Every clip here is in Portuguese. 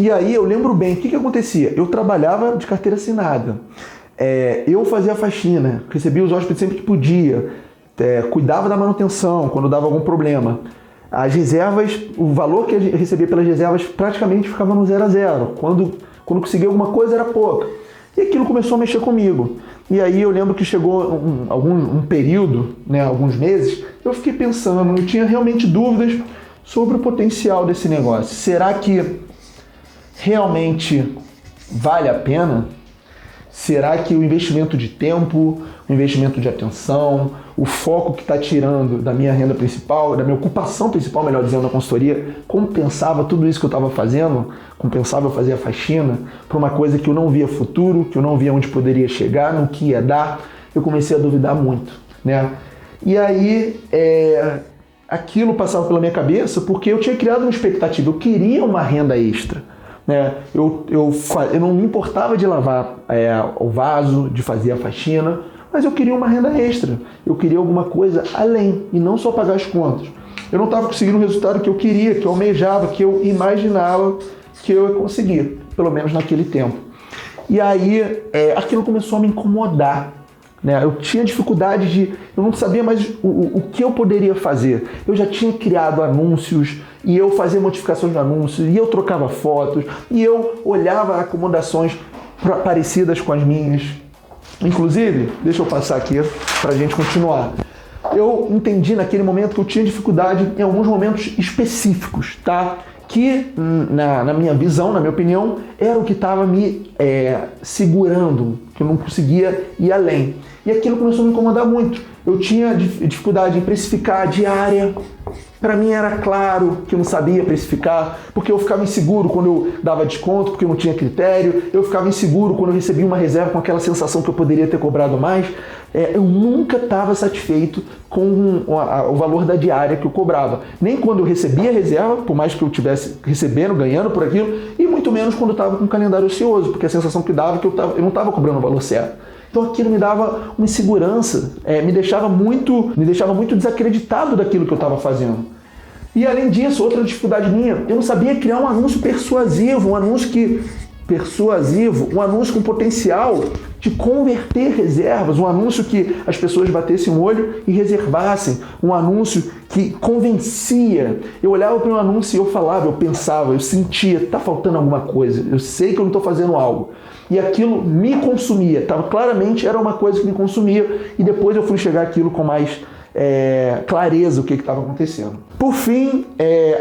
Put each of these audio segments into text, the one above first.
E aí eu lembro bem, o que acontecia? Eu trabalhava de carteira assinada, eu fazia faxina, recebia os hóspedes sempre que podia, cuidava da manutenção quando dava algum problema. As reservas, o valor que eu recebia pelas reservas praticamente ficava no 0 a 0. Quando conseguia alguma coisa era pouca. E aquilo começou a mexer comigo. E aí eu lembro que chegou um período, né, alguns meses, eu fiquei pensando, eu tinha realmente dúvidas sobre o potencial desse negócio. Será que realmente vale a pena? Será que o investimento de tempo, o investimento de atenção, o foco que está tirando da minha renda principal, da minha ocupação principal, melhor dizendo, na consultoria, compensava tudo isso que eu estava fazendo? Compensava eu fazer a faxina para uma coisa que eu não via futuro, que eu não via onde poderia chegar, no que ia dar? Eu comecei a duvidar muito, né? E aí, aquilo passava pela minha cabeça porque eu tinha criado uma expectativa, eu queria uma renda extra. Eu não me importava de lavar o vaso, de fazer a faxina, mas eu queria uma renda extra. Eu queria alguma coisa além, e não só pagar as contas. Eu não estava conseguindo o resultado que eu queria, que eu almejava, que eu imaginava que eu ia conseguir, pelo menos naquele tempo. E aí aquilo começou a me incomodar. Eu tinha dificuldade eu não sabia mais o que eu poderia fazer. Eu já tinha criado anúncios, e eu fazia modificações de anúncios, e eu trocava fotos, e eu olhava acomodações parecidas com as minhas. Inclusive, deixa eu passar aqui para a gente continuar. Eu entendi naquele momento que eu tinha dificuldade em alguns momentos específicos, tá? Que, na minha visão, na minha opinião, era o que estava me segurando, que eu não conseguia ir além. E aquilo começou a me incomodar muito. Eu tinha dificuldade em precificar a diária. Para mim era claro que eu não sabia precificar, porque eu ficava inseguro quando eu dava desconto, porque eu não tinha critério. Eu ficava inseguro quando eu recebia uma reserva com aquela sensação que eu poderia ter cobrado mais. Eu nunca estava satisfeito com o valor da diária que eu cobrava. Nem quando eu recebia a reserva, por mais que eu estivesse recebendo, ganhando por aquilo, e muito menos quando eu estava com um calendário ocioso, porque a sensação que dava é que eu não estava cobrando o valor certo. Então aquilo me dava uma insegurança, me deixava muito desacreditado daquilo que eu estava fazendo. E além disso, outra dificuldade minha, eu não sabia criar um anúncio persuasivo, um anúncio com potencial de converter reservas, um anúncio que as pessoas batessem o olho e reservassem, um anúncio que convencia. Eu olhava para um anúncio e eu falava, eu pensava, eu sentia, está faltando alguma coisa, eu sei que eu não estou fazendo algo. E aquilo me consumia, claramente era uma coisa que me consumia, e depois eu fui enxergar aquilo com mais clareza o que estava acontecendo. Por fim,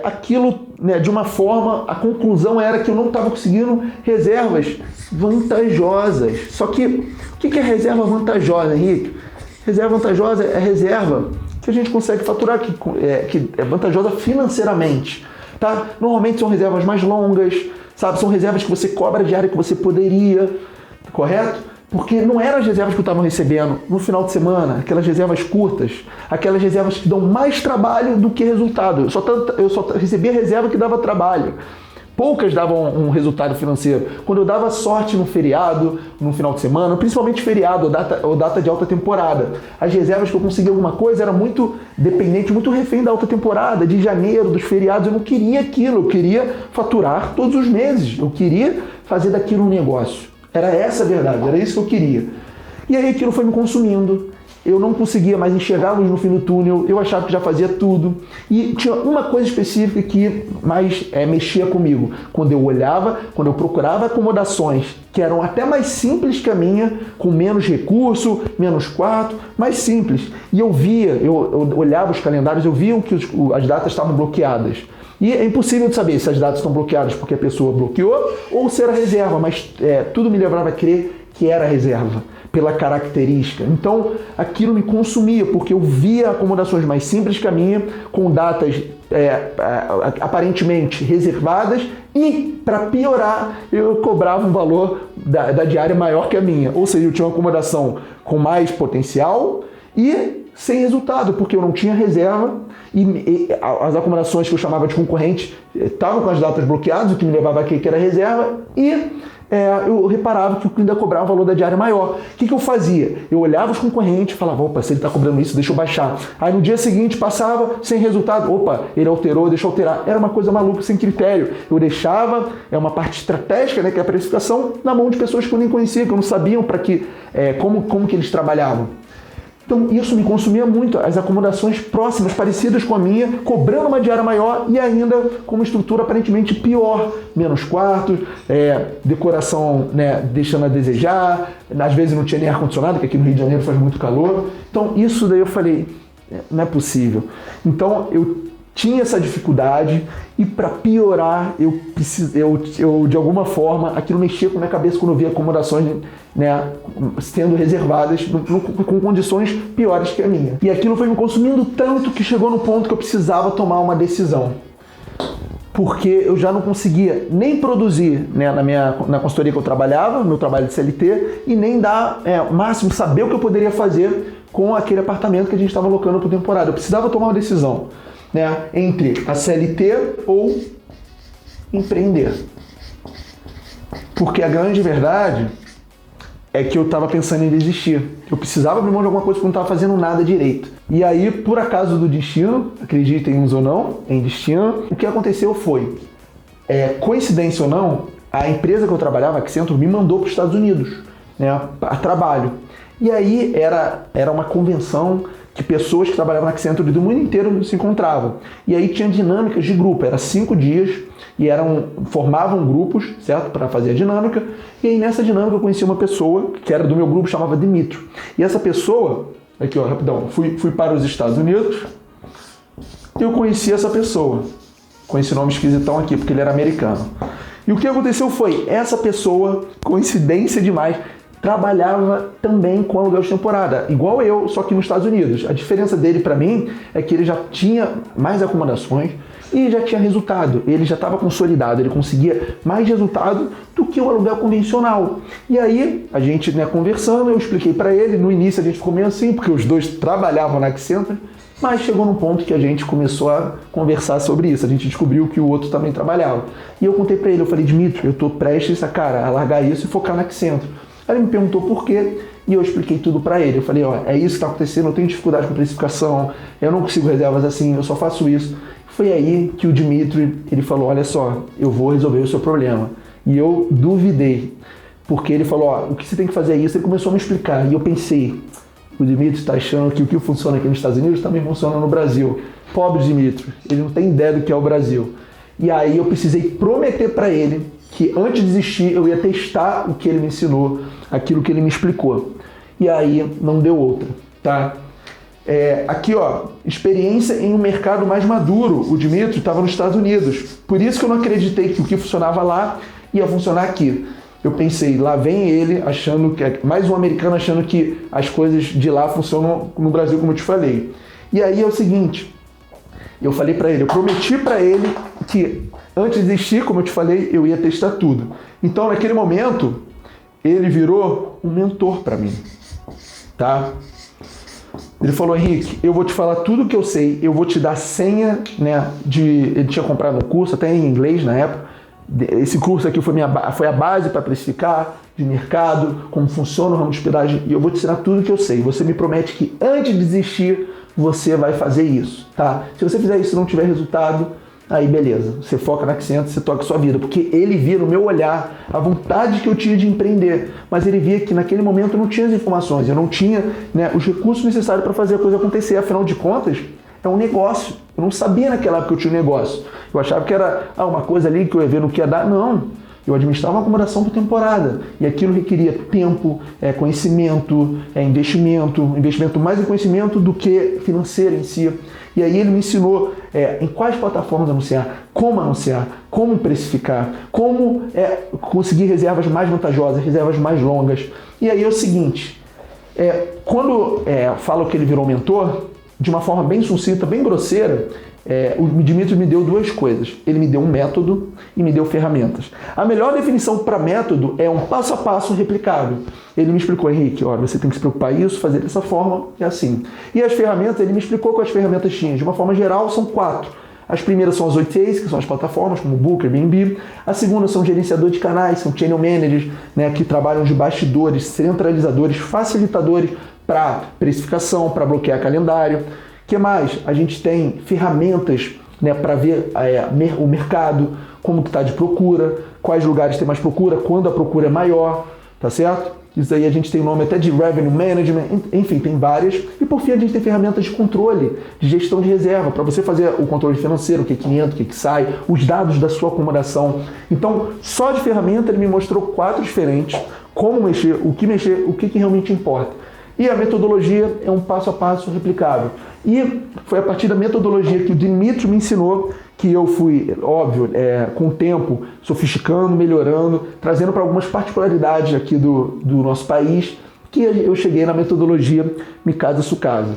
aquilo, de uma forma, a conclusão era que eu não estava conseguindo reservas vantajosas. Só que, o que é reserva vantajosa, Henrique? Reserva vantajosa é reserva que a gente consegue faturar, que é vantajosa financeiramente. Tá? Normalmente são reservas mais longas, sabe? São reservas que você cobra a diária que você poderia, correto? Porque não eram as reservas que eu estava recebendo no final de semana, aquelas reservas curtas, aquelas reservas que dão mais trabalho do que resultado. Eu só recebia reserva que dava trabalho. Poucas davam um resultado financeiro. Quando eu dava sorte no feriado, no final de semana, principalmente feriado ou data de alta temporada, as reservas que eu conseguia alguma coisa era muito dependente, muito refém da alta temporada, de janeiro, dos feriados. Eu não queria aquilo, eu queria faturar todos os meses, eu queria fazer daquilo um negócio. Era essa a verdade, era isso que eu queria. E aí aquilo foi me consumindo, eu não conseguia mais enxergar a luz no fim do túnel, eu achava que já fazia tudo. E tinha uma coisa específica que mais mexia comigo. Quando eu olhava, quando eu procurava acomodações que eram até mais simples que a minha, com menos recurso, menos quarto, mais simples. E eu via, eu olhava os calendários, eu via que as datas estavam bloqueadas. E é impossível de saber se as datas estão bloqueadas porque a pessoa bloqueou ou se era reserva, mas tudo me levava a crer que era reserva, pela característica. Então, aquilo me consumia, porque eu via acomodações mais simples que a minha, com datas aparentemente reservadas, e, para piorar, eu cobrava um valor da diária maior que a minha. Ou seja, eu tinha uma acomodação com mais potencial e sem resultado, porque eu não tinha reserva e as acomodações que eu chamava de concorrente estavam com as datas bloqueadas, o que me levava a que era reserva, e eu reparava que o cliente cobrava um valor da diária maior. O que eu fazia? Eu olhava os concorrentes e falava, opa, se ele está cobrando isso, deixa eu baixar. Aí no dia seguinte passava sem resultado, opa, ele alterou, deixa eu alterar. Era uma coisa maluca, sem critério. Eu deixava uma parte estratégica, né, que é a precificação, na mão de pessoas que eu nem conhecia, que eu não sabiam como que eles trabalhavam. Então isso me consumia muito, as acomodações próximas, parecidas com a minha, cobrando uma diária maior e ainda com uma estrutura aparentemente pior. Menos quartos, decoração, né, deixando a desejar, às vezes não tinha nem ar-condicionado, que aqui no Rio de Janeiro faz muito calor. Então isso daí eu falei, não é possível. Então eu tinha essa dificuldade e para piorar, eu de alguma forma, aquilo mexia com a minha cabeça quando eu via acomodações, né, sendo reservadas com condições piores que a minha. E aquilo foi me consumindo tanto que chegou no ponto que eu precisava tomar uma decisão. Porque eu já não conseguia nem produzir, né, na consultoria que eu trabalhava, no meu trabalho de CLT, e nem dar o máximo, saber o que eu poderia fazer com aquele apartamento que a gente estava alocando por temporada. Eu precisava tomar uma decisão, né, entre a CLT ou empreender. Porque a grande verdade é que eu estava pensando em desistir. Eu precisava abrir mão de alguma coisa porque eu não estava fazendo nada direito. E aí, por acaso do destino, acreditem uns ou não, em destino, o que aconteceu foi, coincidência ou não, a empresa que eu trabalhava, a Accenture, me mandou para os Estados Unidos, né, a trabalho. E aí era uma convenção que pessoas que trabalhavam na Accenture do mundo inteiro se encontravam. E aí tinha dinâmicas de grupo, era 5 dias, e formavam grupos, certo? Para fazer a dinâmica. E aí nessa dinâmica eu conheci uma pessoa, que era do meu grupo, chamava Dimitri. E essa pessoa, aqui ó, rapidão, fui para os Estados Unidos, e eu conheci essa pessoa, com esse nome esquisitão aqui, porque ele era americano. E o que aconteceu foi, essa pessoa, coincidência demais, trabalhava também com aluguel de temporada, igual eu, só que nos Estados Unidos. A diferença dele para mim é que ele já tinha mais acomodações e já tinha resultado. Ele já estava consolidado, ele conseguia mais resultado do que o aluguel convencional. E aí, a gente, né, conversando, eu expliquei para ele, no início a gente ficou meio assim, porque os dois trabalhavam na Accenture, mas chegou num ponto que a gente começou a conversar sobre isso, a gente descobriu que o outro também trabalhava. E eu contei para ele, eu falei, Dimitri, eu estou prestes a largar isso e focar na Accenture. Aí ele me perguntou por quê e eu expliquei tudo para ele. Eu falei, ó, é isso que está acontecendo, eu tenho dificuldade com precificação, eu não consigo reservas assim, eu só faço isso. Foi aí que o Dimitri, ele falou, olha só, eu vou resolver o seu problema. E eu duvidei, porque ele falou, ó, o que você tem que fazer é isso. Ele começou a me explicar e eu pensei, o Dimitri está achando que o que funciona aqui nos Estados Unidos também funciona no Brasil. Pobre Dimitri, ele não tem ideia do que é o Brasil. E aí eu precisei prometer para ele que antes de desistir eu ia testar o que ele me ensinou, aquilo que ele me explicou. E aí não deu outra, tá? Aqui ó, experiência em um mercado mais maduro. O Dimitri estava nos Estados Unidos. Por isso que eu não acreditei que o que funcionava lá ia funcionar aqui. Eu pensei, lá vem ele achando que mais um americano achando que as coisas de lá funcionam no Brasil, como eu te falei. E aí é o seguinte, eu falei para ele, eu prometi para ele que antes de desistir, como eu te falei, eu ia testar tudo. Então, naquele momento, ele virou um mentor para mim, tá? Ele falou, Henrique, eu vou te falar tudo o que eu sei, eu vou te dar senha, né, ele tinha comprado um curso, até em inglês na época. Esse curso aqui foi a base para precificar de mercado, como funciona o ramo de hospedagem, e eu vou te ensinar tudo o que eu sei. Você me promete que antes de desistir, você vai fazer isso, tá? Se você fizer isso e não tiver resultado, aí beleza, você foca na Accenture, você toca a sua vida, porque ele via no meu olhar a vontade que eu tinha de empreender, mas ele via que naquele momento eu não tinha as informações, eu não tinha, né, os recursos necessários para fazer a coisa acontecer, afinal de contas, é um negócio, eu não sabia naquela época que eu tinha um negócio, eu achava que era uma coisa ali que eu ia ver no que ia dar, não, eu administrava uma acomodação por temporada, e aquilo requeria tempo, conhecimento, investimento mais em conhecimento do que financeiro em si. E aí ele me ensinou em quais plataformas anunciar, como precificar, como conseguir reservas mais vantajosas, reservas mais longas. E aí é o seguinte, quando falo que ele virou mentor, de uma forma bem sucinta, bem grosseira, O Dmitry me deu duas coisas. Ele me deu um método e me deu ferramentas. A melhor definição para método é um passo a passo replicável. Ele me explicou, Henrique, olha, você tem que se preocupar isso, fazer dessa forma, é assim. E as ferramentas, ele me explicou quais ferramentas tinha. De uma forma geral, são 4. As primeiras são as OTAs, que são as plataformas, como o Booker, Airbnb. A segunda são gerenciadores de canais, são channel managers, né, que trabalham de bastidores, centralizadores, facilitadores para precificação, para bloquear calendário. O que mais? A gente tem ferramentas, né, para ver o mercado, como que está de procura, quais lugares tem mais procura, quando a procura é maior, tá certo? Isso aí a gente tem o nome até de Revenue Management, enfim, tem várias. E por fim a gente tem ferramentas de controle, de gestão de reserva, para você fazer o controle financeiro, o que entra, o que sai, os dados da sua acomodação. Então, só de ferramenta ele me mostrou 4 diferentes, como mexer, o que realmente importa. E a metodologia é um passo a passo replicável. E foi a partir da metodologia que o Dmitry me ensinou que eu fui, óbvio, com o tempo, sofisticando, melhorando, trazendo para algumas particularidades aqui do nosso país, que eu cheguei na metodologia Mi Casa Su Casa.